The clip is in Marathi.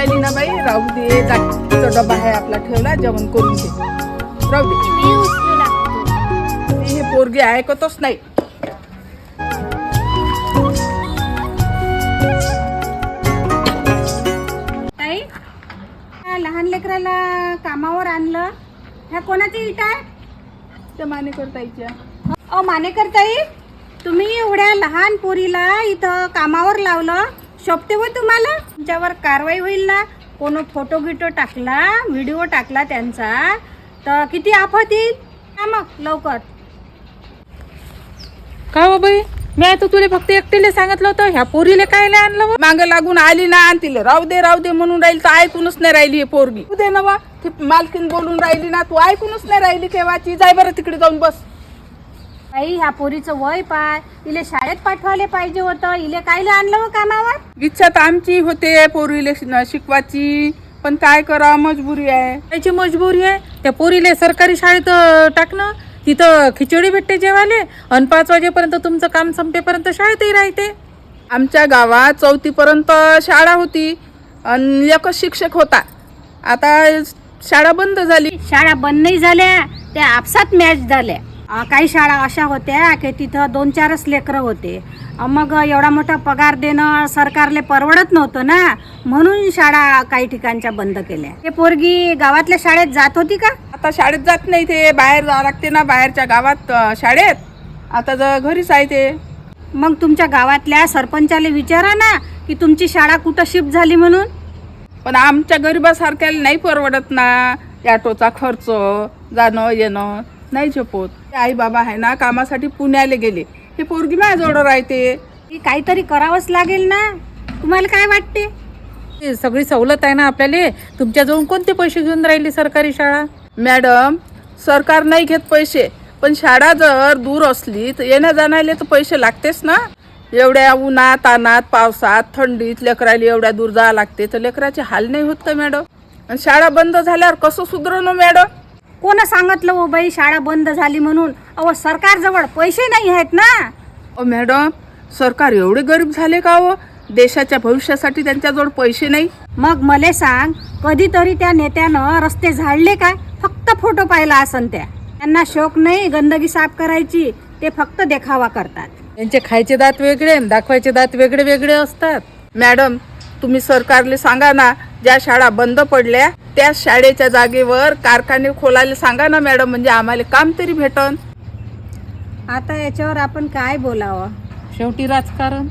राहिली ना बाई, राहू दे. तिचा डबा आहे आपला ठेवला, जेवण करून दे. राहू दे. मी उचलू लागतो. हे पोरगी ऐकतच नाही. ताई, या लहान लेकराला कामावर आणलं. ह्या कोणाची इट आहे? त्या मानेकर ताईच्या. अ मानेकर ताई, तुम्ही एवढ्या लहान पोरीला इथं कामावर लावलं, शोभते हो तुम्हाला? तुमच्यावर कारवाई होईल ना. कोण फोटो गिटो टाकला, व्हिडिओ टाकला त्यांचा, तर किती आफत येईल. हा मग लवकर. का हो बाई, मी आता तुला फक्त एकटीला सांगितलं होतं, ह्या पोरीला काय आणलं? मांग लागून आली ना, आणि तिला राहू दे म्हणून राहील तर ऐकूनच नाही राहिली. हे पोरगी तू दे ना बा. ती मालकीन बोलून राहिली ना, तू ऐकूनच नाही राहिली केव्हाची. जाय बरं तिकडे जाऊन बस. ताई, ह्या पोरीचं वय पाय, इले शाळेत पाठवायला पाहिजे होतं. इले कायले आणलं हो कामावर? इच्छा तर आमची होते पोरीले शिकवायची, पण काय करा, मजबुरी आहे. त्याची मजबुरी आहे. त्या पोरीला सरकारी शाळेत टाकणं, तिथं खिचडी भेटते जेवायला, आणि 5 वाजेपर्यंत तुमचं काम संपेपर्यंत शाळेतही राहते. आमच्या गावात 4थी पर्यंत शाळा होती आणि एकच शिक्षक होता. आता शाळा बंद झाली. शाळा बंद नाही झाल्या, त्या आपसात मॅच झाल्या. काही शाळा अशा होत्या की तिथं 2-4च लेकरं होते. मग एवढा मोठा पगार देणं सरकारले परवडत नव्हतं ना, म्हणून शाळा काही ठिकाणच्या बंद केल्या. ते पोरगी गावातल्या शाळेत जात होती का? आता शाळेत जात नाही, ते बाहेर जावं लागते ना, बाहेरच्या गावात शाळेत. आता घरीच आहे ते. मग तुमच्या गावातल्या सरपंचाला विचारा ना की तुमची शाळा कुठं शिफ्ट झाली म्हणून. पण आमच्या गरिबासारख्याला नाही परवडत ना. ॲटोचा खर्च, जाणं येणं नाही झेपत. आई बाबा आहे ना, कामासाठी पुण्याला गेले. हे पोरगी माझ्याजवळ राहते. काहीतरी करावंच लागेल ना. तुम्हाला काय वाटते? ही सगळी सवलत आहे ना आपल्याला. तुमच्याजवळ कोणते पैसे घेऊन राहिली सरकारी शाळा? मॅडम, सरकार नाही घेत पैसे, पण शाळा जर दूर असली तर येण्या जाण्याला तर पैसे लागतेच ना. एवढ्या उन्हात तानात पावसात थंडीत लेकराला एवढ्या दूर जावं लागते, तर लेकराचे हाल नाही होत का मॅडम? आणि शाळा बंद झाल्यावर कसं सुधरणं मॅडम? कोण सांगितलं हो बाई शाळा बंद झाली म्हणून? अहो, सरकारजवळ पैसे नाही आहेत ना. मॅडम, सरकार एवढे गरीब झाले का हो? देशाच्या भविष्यासाठी त्यांच्याजवळ पैसे नाही. मग मले सांग, कधीतरी त्या नेत्यानं रस्ते झाडले काय? फक्त फोटो पाहिला असन. त्यांना शौक नाही गंदगी साफ करायची, ते फक्त देखावा करतात. त्यांचे खायचे दात वेगळे आणि दाखवायचे दात वेगळे वेगळे असतात. मॅडम, तुम्ही सरकारले सांगा ना, ज्या शाळा बंद पडल्या त्या शाळेच्या जागेवर कारखाने खोलायला सांगा ना मॅडम, म्हणजे आम्हाला काम तरी भेटन. आता याच्यावर आपण काय बोलावं? शेवटी राजकारण.